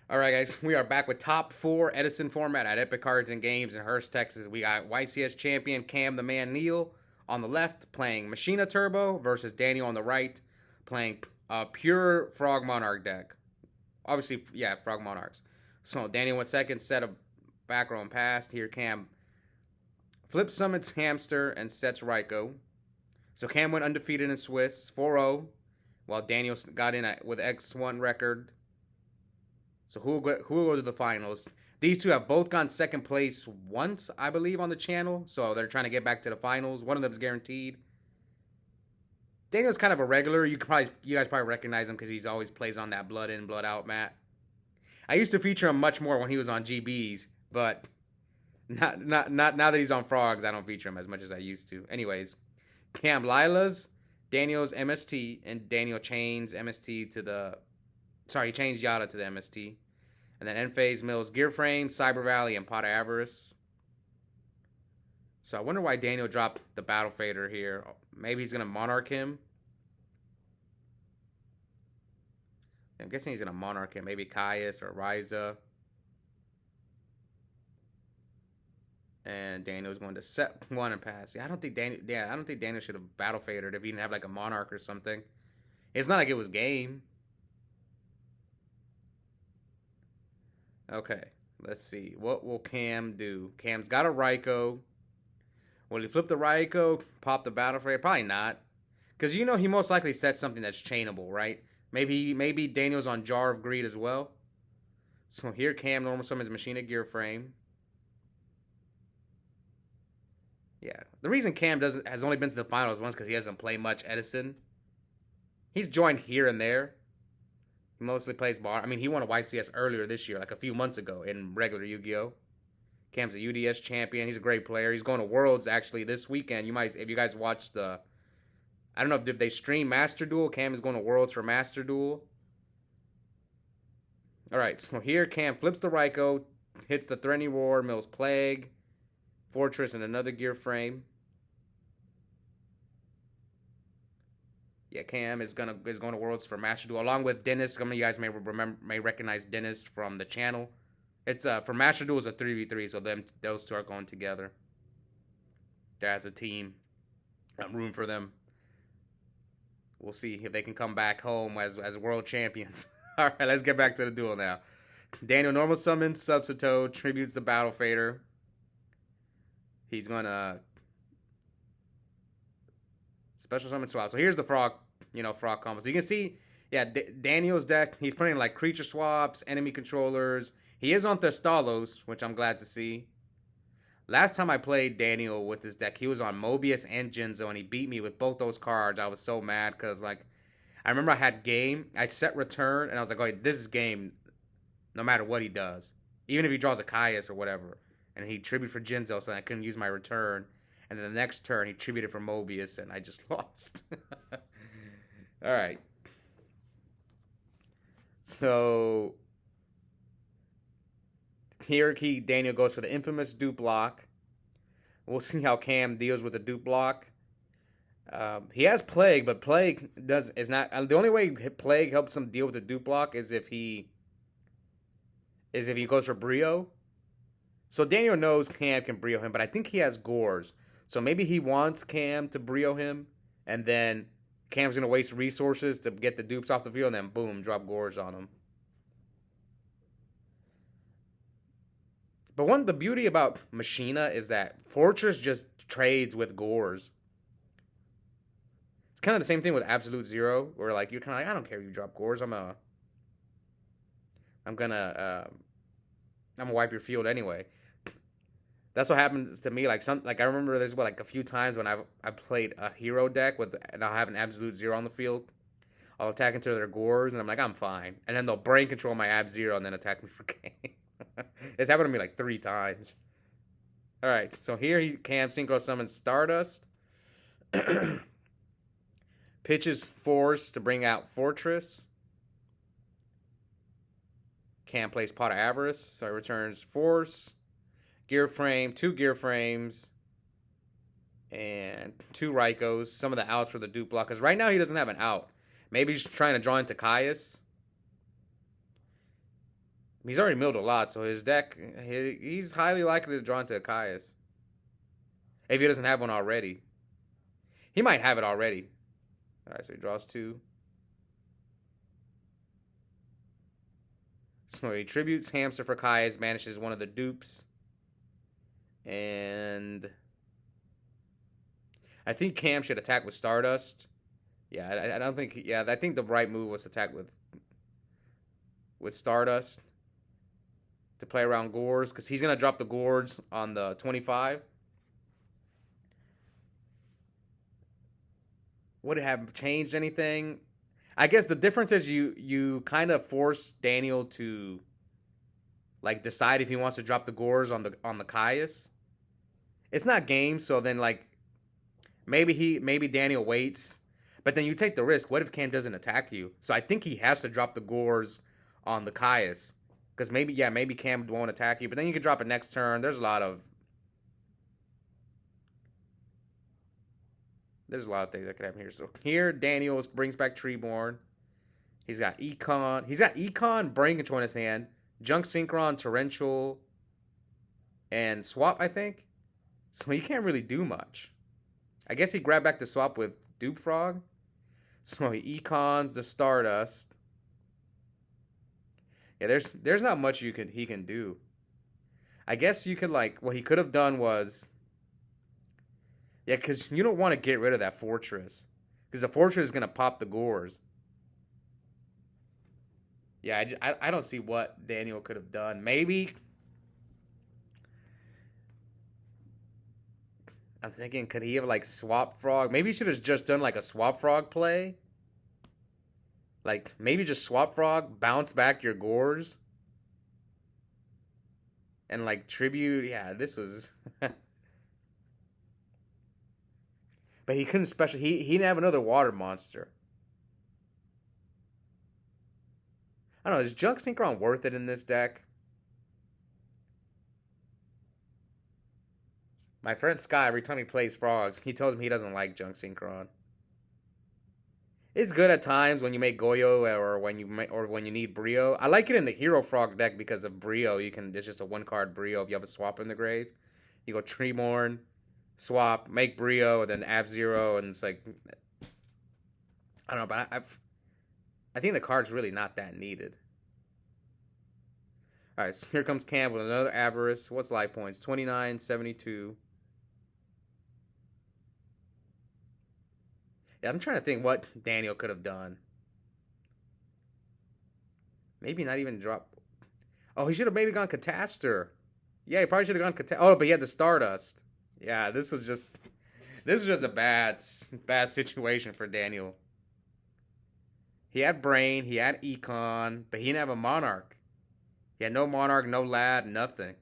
All right, guys, we are back with top 4 Edison Format at Epic Cards and Games in Hurst, Texas. We got YCS champion Cam the Man Neal on the left playing Machina Turbo versus Daniel on the right playing a pure Frog Monarch deck. Obviously, yeah, Frog Monarchs. So Daniel went second, set a back row and passed. Here Cam flips summons Hamster and sets Ryko. So Cam went undefeated in Swiss 4-0, while Daniel got in with X1 record. So who will go to the finals? These two have both gone second place once, I believe, on the channel. So they're trying to get back to the finals. One of them is guaranteed. Daniel's kind of a regular. You guys probably recognize him because he's always plays on that blood in, blood out mat. I used to feature him much more when he was on GBs, but not now that he's on Frogs, I don't feature him as much as I used to. Anyways, Cam Lila's Daniel's MST, and Daniel chains MST to the. Sorry, he changed Yada to the MST. And then Enphase Mills Gear Frame, Cyber Valley, and Pot of Avarice. So I wonder why Daniel dropped the Battle Fader here. Maybe he's going to Monarch him. I'm guessing he's going to Monarch him. Maybe Caius or Ryza. And Daniel's going to set one and pass. I don't think Daniel should have Battle Fadered if he didn't have like a Monarch or something. It's not like it was game. Okay, let's see. What will Cam do? Cam's got a Ryko. Will he flip the Ryko, pop the Battle Fader? Probably not. Because he most likely sets something that's chainable, right? Maybe Daniel's on Jar of Greed as well. So here Cam normal summons Machina Gear Frame. Yeah. The reason Cam has only been to the finals once because he hasn't played much Edison. He's joined here and there. He mostly plays bar. I mean, he won a YCS earlier this year, like a few months ago in regular Yu-Gi-Oh! Cam's a UDS champion. He's a great player. He's going to Worlds actually this weekend. If you guys watched I don't know if they stream Master Duel. Cam is going to Worlds for Master Duel. All right, so here Cam flips the Ryko, hits the Threnny Roar, Mills Plague, Fortress, and another Gear Frame. Yeah, Cam is going to Worlds for Master Duel along with Dennis. Some of you guys may recognize Dennis from the channel. It's for Master Duel is a 3v3, so those two are going together. They're as a team. I'm rooting for them. We'll see if they can come back home as world champions. All right, let's get back to the duel now. Daniel normal summons Subsito, tributes the Battle Fader. He's gonna special summon swap. So here's the frog combo. So you can see, yeah, Daniel's deck, he's putting like creature swaps, enemy controllers. He is on Thestalos, which I'm glad to see. Last time I played Daniel with this deck, he was on Mobius and Jinzo, and he beat me with both those cards. I was so mad because, like, I remember I had game. I set return, and I was like, oh, this is game no matter what he does. Even if he draws a Caius or whatever. And he tributed for Jinzo, so I couldn't use my return. And then the next turn, he tributed for Mobius, and I just lost. All right. So here Daniel goes for the infamous dupe block. We'll see how Cam deals with the dupe block. He has Plague, but Plague is not. The only way Plague helps him deal with the dupe block is if he goes for Brio. So Daniel knows Cam can Brio him, but I think he has Gores. So maybe he wants Cam to Brio him, and then Cam's going to waste resources to get the dupes off the field, and then boom, drop Gores on him. But the beauty about Machina is that Fortress just trades with Gores. It's kind of the same thing with Absolute Zero, where like you're kind of like, I don't care if you drop Gores, I'm gonna wipe your field anyway. That's what happens to me. Like I remember there's like a few times when I played a hero deck and I'll have an Absolute Zero on the field. I'll attack into their Gores and I'm like, I'm fine. And then they'll brain control my Ab Zero and then attack me for game. It's happened to me like 3 times. All right, so here Cam synchro summons Stardust. Pitches Force to bring out Fortress. Cam plays Pot of Avarice, so he returns Force. Gear Frame, 2 Gear Frames, and 2 Rykos. Some of the outs for the dupe block, because right now he doesn't have an out. Maybe he's trying to draw into Caius. He's already milled a lot, so his deck, he's highly likely to draw into a Caius. If he doesn't have one already. He might have it already. Alright, so he draws 2. So he tributes Hamster for Caius, banishes one of the dupes. And I think Cam should attack with Stardust. Yeah, I don't think. Yeah, I think the right move was to attack with Stardust to play around Gores, because he's gonna drop the Gores on the 25. Would it have changed anything? I guess the difference is you kind of force Daniel to like decide if he wants to drop the Gores on the Caius. It's not game, so then like maybe Daniel waits, but then you take the risk. What if Cam doesn't attack you? So I think he has to drop the Gores on the Caius, because maybe Cam won't attack you, but then you can drop it next turn. There's a lot of things that could happen here. So here Daniel brings back Treeborn. He's got Econ. He's got Econ, Brain Control in his hand, Junk Synchron, Torrential, and Swap, I think. So he can't really do much. I guess he grabbed back the Swap with Dupe Frog. So he Econs the Stardust. Yeah, there's not much he can do. I guess you could like what he could have done was, yeah, because you don't want to get rid of that Fortress, because the Fortress is gonna pop the Gores. Yeah, I don't see what Daniel could have done. Maybe I'm thinking, could he have like Swap Frog? Maybe he should have just done like a Swap Frog play. Like maybe just Swap Frog, bounce back your Gores, and like tribute. Yeah, this was. But he couldn't special. He didn't have another water monster. I don't know. Is Junk Synchron worth it in this deck? My friend Sky, every time he plays Frogs, he tells me he doesn't like Junk Synchron. It's good at times when you make Goyo or when you need Brio. I like it in the Hero Frog deck because of Brio. It's just a 1-card Brio if you have a Swap in the grave. You go Treemorn, swap, make Brio, and then Ab-Zero, and it's like, I don't know, but I think the card's really not that needed. All right, so here comes Cam with another Avarice. What's life points? 29, 72. Yeah, I'm trying to think what Daniel could have done. Maybe not even drop. Oh, he should have maybe gone Catastor. Yeah, he probably should have gone Catastor. Oh, but he had the Stardust. Yeah, this was just a bad situation for Daniel. He had Brain, he had Econ, but he didn't have a Monarch. He had no Monarch, no Lad, nothing.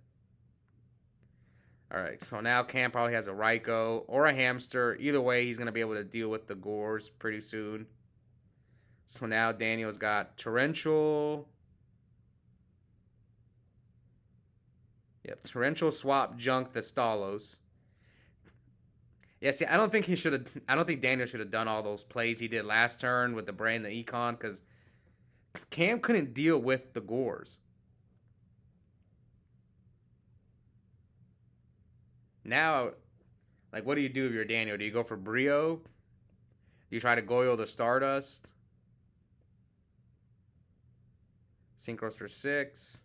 Alright, so now Cam probably has a Raikou or a Hamster. Either way, he's going to be able to deal with the Gores pretty soon. So now Daniel's got Torrential. Yep, Torrential, Swap, Junk, the Stalos. Yeah, see, I don't think Daniel should have done all those plays he did last turn with the Brain and the Econ, because Cam couldn't deal with the Gores. Now, like, what do you do if you're Daniel? Do you go for Brio? Do you try to Goyo the Stardust? Synchros for 6.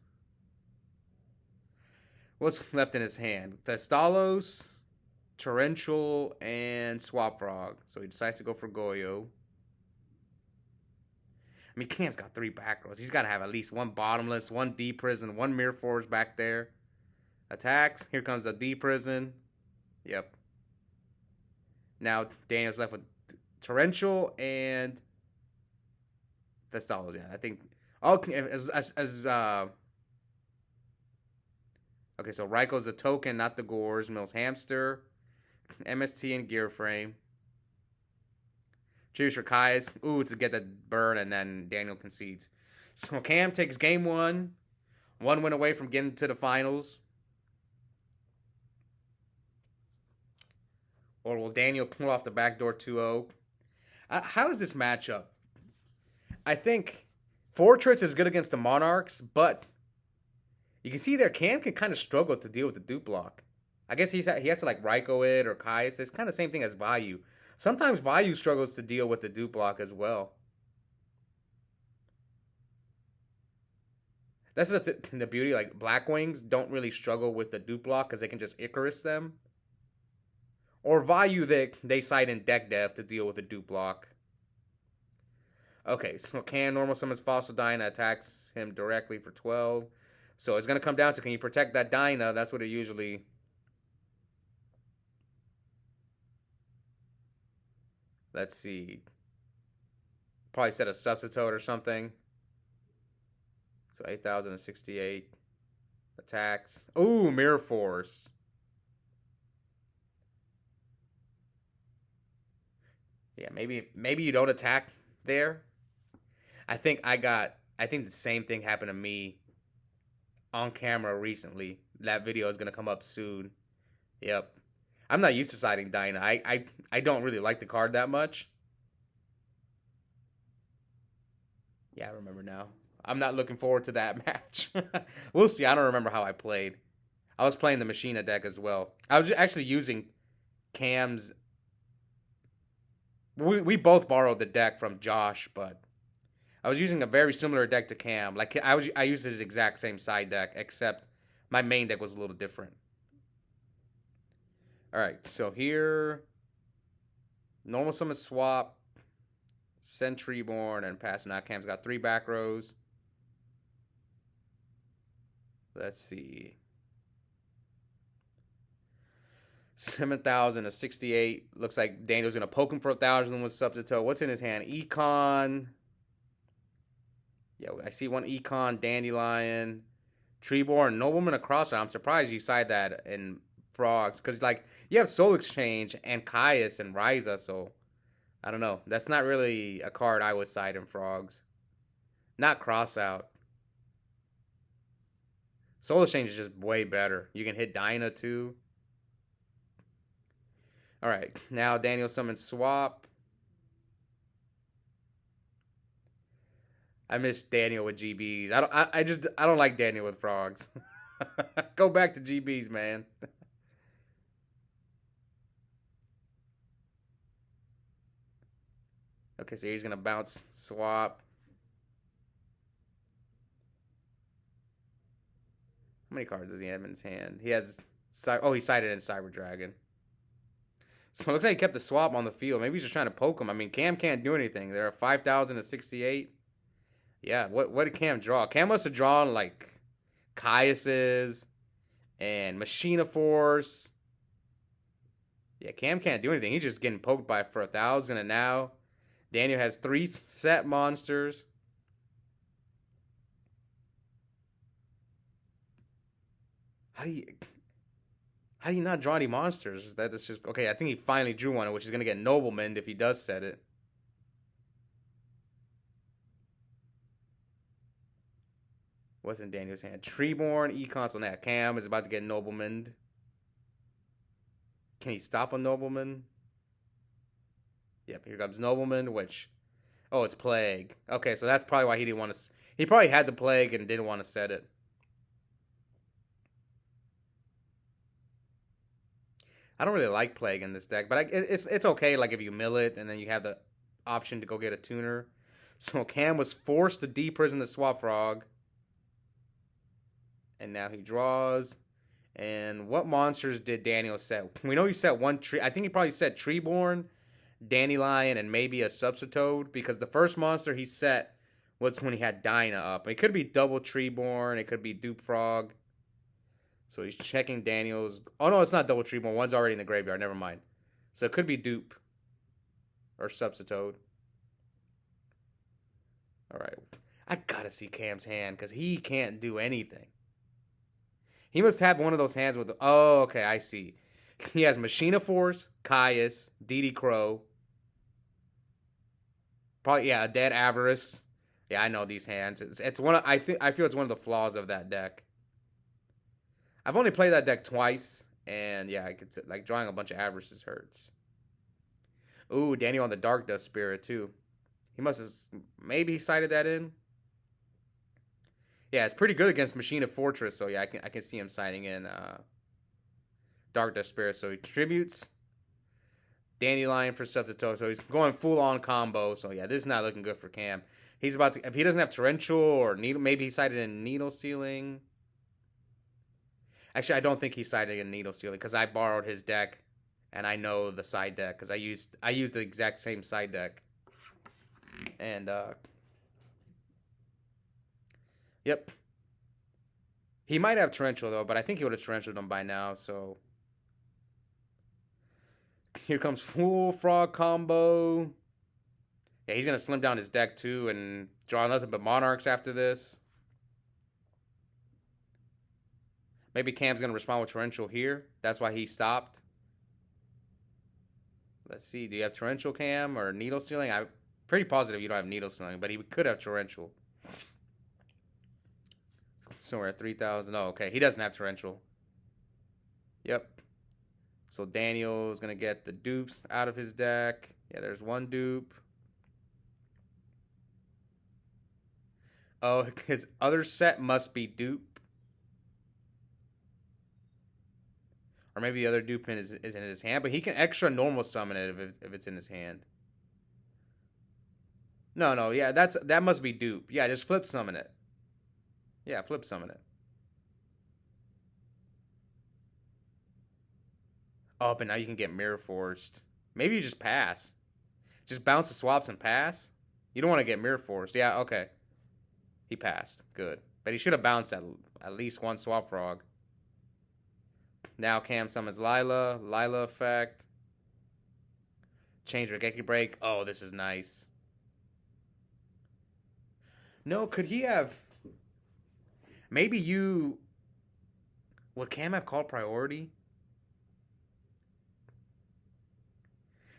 What's left in his hand? Thestalos, Torrential, and Swap Frog. So he decides to go for Goyo. I mean, Cam's got 3 back rows. He's got to have at least 1 Bottomless, 1 Deep Prison, 1 Mirror Forge back there. Attacks. Here comes a Deep Prison. Yep. Now Daniel's left with Torrential and Thestalos. Yeah, I think. Okay, okay, so Raikou's a token, not the Gores. Mills Hamster, MST, and Gear Frame. Cheers for Caius. Ooh, to get the burn, and then Daniel concedes. So Cam takes game 1. 1 win away from getting to the finals. Or will Daniel pull off the backdoor 2-0? How is this matchup? I think Fortress is good against the Monarchs, but You can see there Cam can kind of struggle to deal with the dupe block. I guess he has to like Raiko it or Kai's. It's kind of the same thing as Vayu. Sometimes Vayu struggles to deal with the dupe block as well. That's the beauty. Like Black Wings don't really struggle with the dupe block because they can just Icarus them. Or Vayu they cite in deck dev to deal with the dupe block. Okay, so Cam normal summons Fossil Dyna, attacks him directly for 12. So it's going to come down to, can you protect that Dyna? That's what it usually... Let's see. Probably set a Substitute or something. So 8,068 attacks. Ooh, Mirror Force. Yeah, maybe you don't attack there. I think the same thing happened to me on camera recently. That video is gonna come up soon. Yep. I'm not used to siding Dyna. I don't really like the card that much. Yeah, I remember now. I'm not looking forward to that match. We'll see. I don't remember how I played. I was playing the Machina deck as well. I was actually using Cam's... We both borrowed the deck from Josh, but I was using a very similar deck to Cam. Like I used his exact same side deck, except my main deck was a little different. All right, so here, normal summon swap, send Treeborn, and pass. Now Cam's got 3 back rows. Let's see. 7,068. Looks like Daniel's gonna poke him for 1,000 with Substitute. What's in his hand? Econ. Yeah, I see one Econ, Dandelion, Treeborn, Nobleman across. I'm surprised you side that in Frogs, because like you have Soul Exchange and Caius and Ryza, so I don't know. That's not really a card I would side in Frogs. Not cross out. Soul Exchange is just way better. You can hit Dyna too. All right, now Daniel summons Swap. I miss Daniel with GBs. I don't like Daniel with Frogs. Go back to GBs, man. Okay, so he's gonna bounce Swap. How many cards does he have in his hand? He has... Oh, he sided in Cyber Dragon. So it looks like he kept the Swap on the field. Maybe he's just trying to poke him. I mean, Cam can't do anything. There are 5,068. Yeah, what did Cam draw? Cam must have drawn, like, Caius's and Machina Force. Yeah, Cam can't do anything. He's just getting poked by for 1,000. And now Daniel has 3 set monsters. How do you not draw any monsters? That's just... Okay, I think he finally drew one, which is going to get Nobleman if he does set it. What's in Daniel's hand? Treeborn, Econ, so now Cam is about to get Nobleman. Can he stop a Nobleman? Yep, here comes Nobleman, which... Oh, it's Plague. Okay, so that's probably why he didn't want to... He probably had the Plague and didn't want to set it. I don't really like Plague in this deck, but it's okay, like, if you mill it and then you have the option to go get a tuner. So Cam was forced to deprison the Swap Frog. And now he draws. And what monsters did Daniel set? We know he set one tree. I think he probably set Treeborn, Dandelion, and maybe a Substitute. Because the first monster he set was when he had Dyna up. It could be double Treeborn. It could be Dupe Frog. So he's checking Daniel's... Oh, no, it's not double Treeborn. One's already in the graveyard. Never mind. So it could be Dupe. Or Substitute. Alright. I gotta see Cam's hand, because he can't do anything. He must have one of those hands with... Oh, okay, I see. He has Machina Force, Caius, DD Crow. Probably, yeah, a Dead Avarice. Yeah, I know these hands. It's one of... I feel it's one of the flaws of that deck. I've only played that deck twice, and yeah, like drawing a bunch of Avarices hurts. Ooh, Daniel on the Dark Dust Spirit, too. He must have... Maybe he cited that in. Yeah, it's pretty good against Machina Fortress. So yeah, I can see him signing in Dark Despair. So he contributes Dandelion for Subtito. So he's going full on combo. So yeah, this is not looking good for Cam. He's about to, if he doesn't have Torrential or Needle, maybe he sided in Needle Stealing. Actually, I don't think he sided in Needle Stealing because I borrowed his deck and I know the side deck because I used the exact same side deck. And yep. He might have Torrential though, but I think he would have Torrentialed him by now, so here comes full frog combo. Yeah, he's gonna slim down his deck too and draw nothing but Monarchs after this. Maybe Cam's gonna respond with Torrential here. That's why he stopped. Let's see. Do you have Torrential, Cam, or Needle Stealing? I'm pretty positive you don't have Needle Stealing, but he could have Torrential. So we're at 3,000. Oh, okay. He doesn't have Torrential. Yep. So Daniel's gonna get the dupes out of his deck. Yeah, there's one dupe. Oh, his other set must be dupe. Or maybe the other dupe is in his hand, but he can extra normal summon it if it's in his hand. No, yeah, that must be dupe. Yeah, just flip summon it. Yeah, flip summon it. Oh, but now you can get Mirror Forced. Maybe you just pass. Just bounce the swaps and pass. You don't want to get Mirror Forced. Yeah, okay. He passed. Good. But he should have bounced at least one Swap Frog. Now Cam summons Lila. Lila effect. Change Regeki Break. Oh, this is nice. No, could he have... Maybe you... Would Cam have called priority?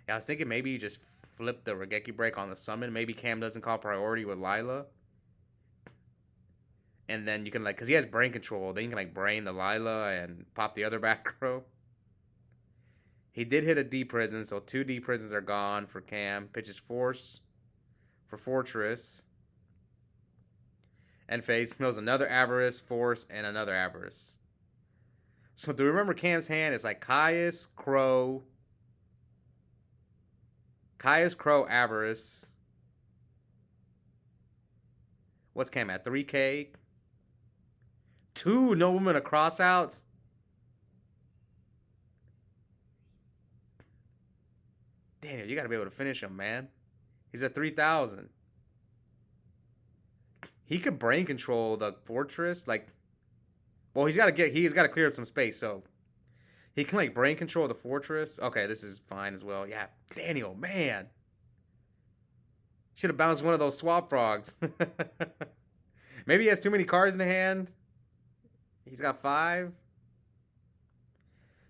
Yeah, I was thinking maybe you just flip the Regeki Break on the summon. Maybe Cam doesn't call priority with Lila. And then you can, like, because he has brain control, then you can, like, brain the Lila and pop the other back row. He did hit a D prison, so 2 D prisons are gone for Cam. Pitches Force for Fortress. And Face mills another Avarice, Force, and another Avarice. So do you remember Cam's hand? It's like Caius, Crow, Avarice. What's Cam at? 3K? 2 Noblemen of Crossouts? Daniel, you gotta be able to finish him, man. He's at 3,000. He could brain control the Fortress, like... Well, he's got to clear up some space, so... He can, like, brain control the Fortress. Okay, this is fine as well. Yeah, Daniel, man. Should have bounced one of those Swap Frogs. Maybe he has too many cards in the hand. He's got 5.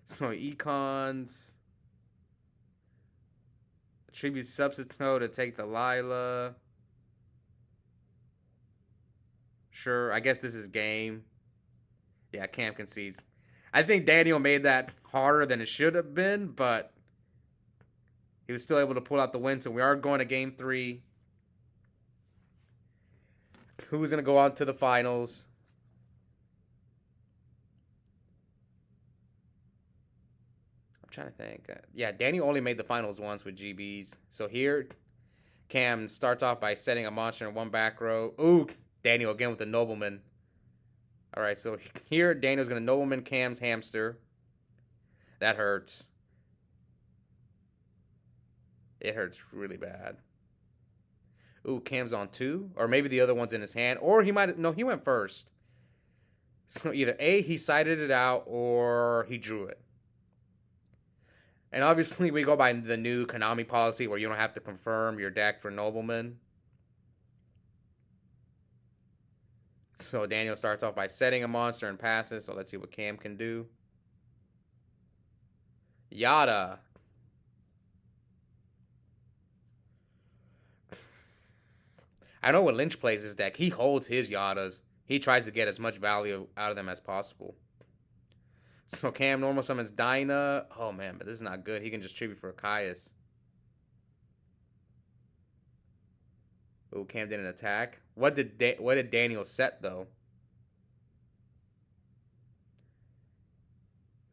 So, Econs. Tribute Substitute to take the Lila. Sure, I guess this is game. Yeah, Cam concedes. I think Daniel made that harder than it should have been, but he was still able to pull out the win. So we are going to game 3. Who's going to go on to the finals? I'm trying to think. Yeah, Daniel only made the finals once with GBs. So here, Cam starts off by setting a monster in one back row. Ooh, Daniel again with the Nobleman. All right, so here Daniel's going to Nobleman Cam's Hamster. That hurts. It hurts really bad. Ooh, Cam's on 2. Or maybe the other one's in his hand. Or he might... No, he went first. So either A, he sided it out, or he drew it. And obviously we go by the new Konami policy where you don't have to confirm your deck for Nobleman. So Daniel starts off by setting a monster and passes. So let's see what Cam can do. Yada. I know when Lynch plays his deck, he holds his Yadas. He tries to get as much value out of them as possible. So Cam normal summons Dinah. Oh man, but this is not good. He can just tribute for a Caius. Oh, Cam didn't attack. What did Daniel set though?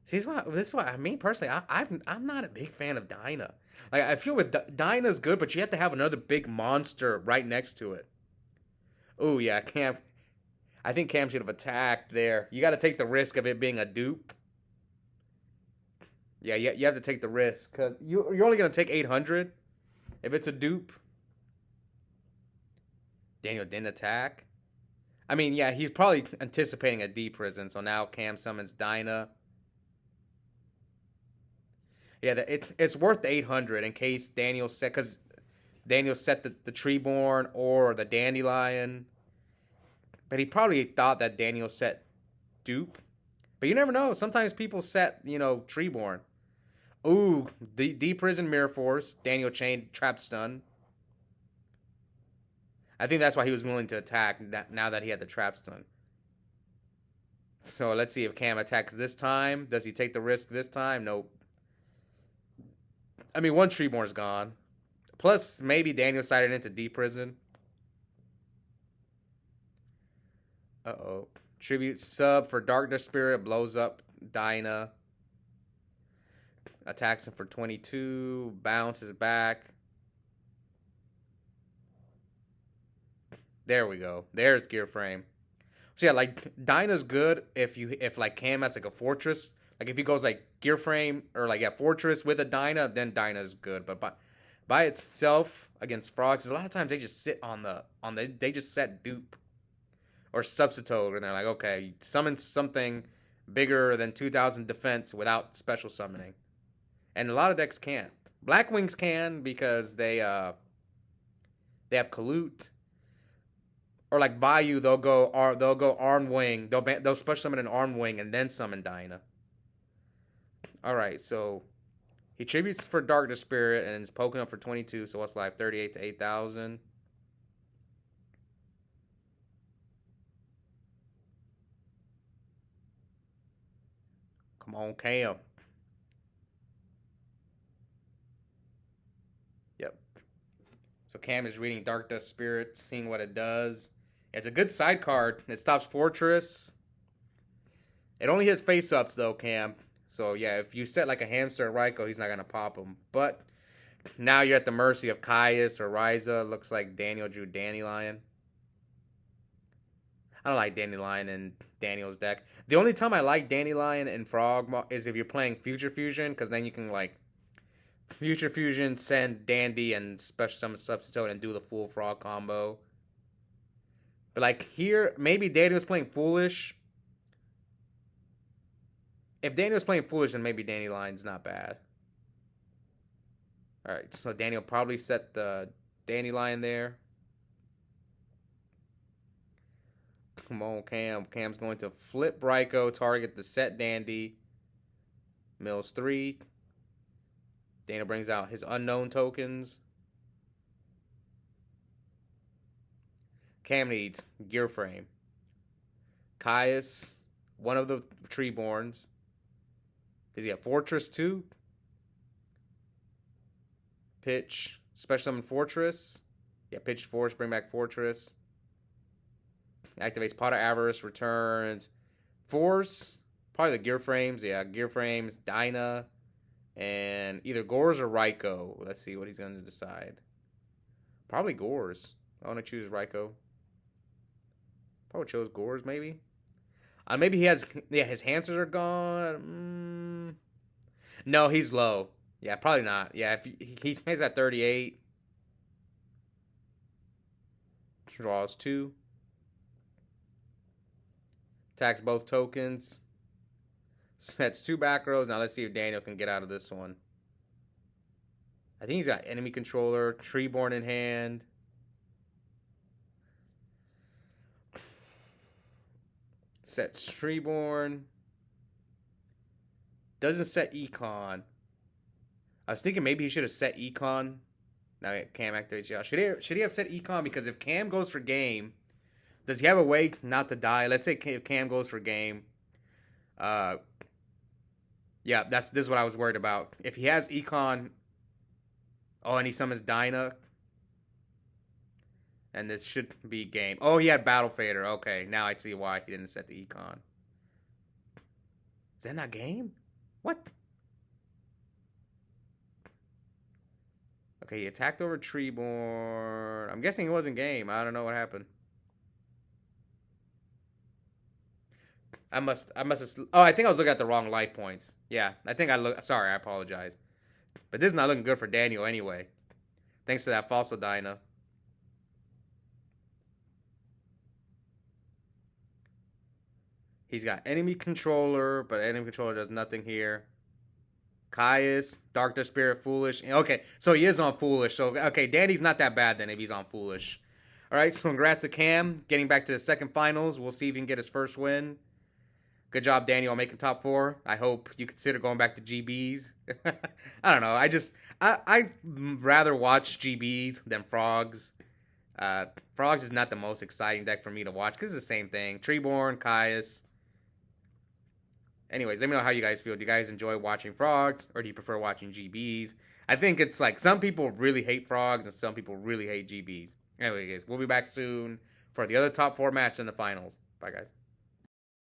See, this is why I mean personally, I'm not a big fan of Dinah. Like I feel with Dinah's good, but you have to have another big monster right next to it. Oh yeah, Cam. I think Cam should have attacked there. You got to take the risk of it being a dupe. Yeah, you have to take the risk because you're only gonna take 800 if it's a dupe. Daniel didn't attack. I mean, yeah, he's probably anticipating a D prison, so now Cam summons Dinah. Yeah, it's worth the 800 in case Daniel set, because Daniel set the Treeborn or the Dandelion. But he probably thought that Daniel set dupe. But you never know. Sometimes people set, Treeborn. Ooh, D prison Mirror Force. Daniel chain trap stun. I think that's why he was willing to attack now that he had the trap stun. So let's see if Cam attacks this time. Does he take the risk this time? Nope. I mean, one Treeborn's gone. Plus, maybe Daniel sided into D prison. Uh-oh. Tribute sub for Darkness Spirit. Blows up Dinah. Attacks him for 22. Bounces back. There we go. There's Gear Frame. So yeah, like Dinah's good if like Cam has like a Fortress. Like if he goes like Gear Frame or like Fortress with a Dinah, then Dinah's good. But by itself against Frogs, a lot of times they just sit they just set dupe or substitute, and they're like, okay, summon something bigger than 2,000 defense without special summoning. And a lot of decks can't. Blackwings can because they have Kalute. Or like Bayou, they'll go Armed Wing. They'll special summon an Armed Wing and then summon Dinah. All right, so he tributes for Darkness Spirit and is poking up for 22. So what's life? 38 to 8,000. Come on, Cam. Yep. So Cam is reading Dark Dust Spirit, seeing what it does. It's a good side card. It stops Fortress. It only hits face-ups, though, Cam. So, yeah, if you set like a Hamster or Raikou, he's not going to pop him. But now you're at the mercy of Caius or Ryza. Looks like Daniel drew Dandelion. I don't like Dandelion in Daniel's deck. The only time I like Dandelion in Frog is if you're playing Future Fusion, because then you can, like, Future Fusion, send Dandy, and special summon Substitute and do the full Frog combo. But like here, maybe Daniel's playing Foolish. If Daniel's playing Foolish, then maybe Dandelion's not bad. Alright, so Daniel probably set the Dandelion there. Come on, Cam. Cam's going to flip Raikou, target the set Dandy. Mills 3. Daniel brings out his unknown tokens. Cam needs Gear Frame. Caius, one of the Treeborns. Does he have Fortress too? Pitch, special summon Fortress. Yeah, pitch Force, bring back Fortress. Activates Pot of Avarice, returns Force. Probably the Gear Frames. Yeah, Gear Frames, Dinah, and either Gores or Raikou. Let's see what he's going to decide. Probably Gores. I want to choose Raikou. Probably chose Gores, maybe. Maybe he has... Yeah, his hamsters are gone. No, he's low. Yeah, probably not. Yeah, if he's at 38. Draws 2. Attacks both tokens. Sets 2 back rows. Now let's see if Daniel can get out of this one. I think he's got enemy controller. Treeborn in hand. Sets Treeborn. Doesn't set Econ. I was thinking maybe he should have set Econ. Now Cam activates. Yeah. Should he have set Econ? Because if Cam goes for game, does he have a way not to die? Let's say if Cam goes for game. Yeah, this is what I was worried about. If he has Econ. Oh, and he summons Dinah. And this should be game. Oh, he had Battle Fader. Okay, now I see why he didn't set the Econ. Is that not game? What? Okay, he attacked over Treeborn. I'm guessing it wasn't game. I don't know what happened. I must have. Oh, I think I was looking at the wrong life points. Yeah, I think I look. Sorry, I apologize. But this is not looking good for Daniel anyway. Thanks to that fossil Dyna. He's got enemy controller, but enemy controller does nothing here. Caius, Darkness Spirit, Foolish. Okay, so he is on Foolish. So, okay, Danny's not that bad then if he's on Foolish. All right, so congrats to Cam. Getting back to the second finals. We'll see if he can get his first win. Good job, Daniel, on making top 4. I hope you consider going back to GBs. I don't know. I'd rather watch GBs than Frogs. Frogs is not the most exciting deck for me to watch because it's the same thing. Treeborn, Caius. Anyways, let me know how you guys feel. Do you guys enjoy watching Frogs or do you prefer watching GBs? I think it's like some people really hate Frogs and some people really hate GBs. Anyway, guys, we'll be back soon for the other top 4 matches in the finals. Bye, guys.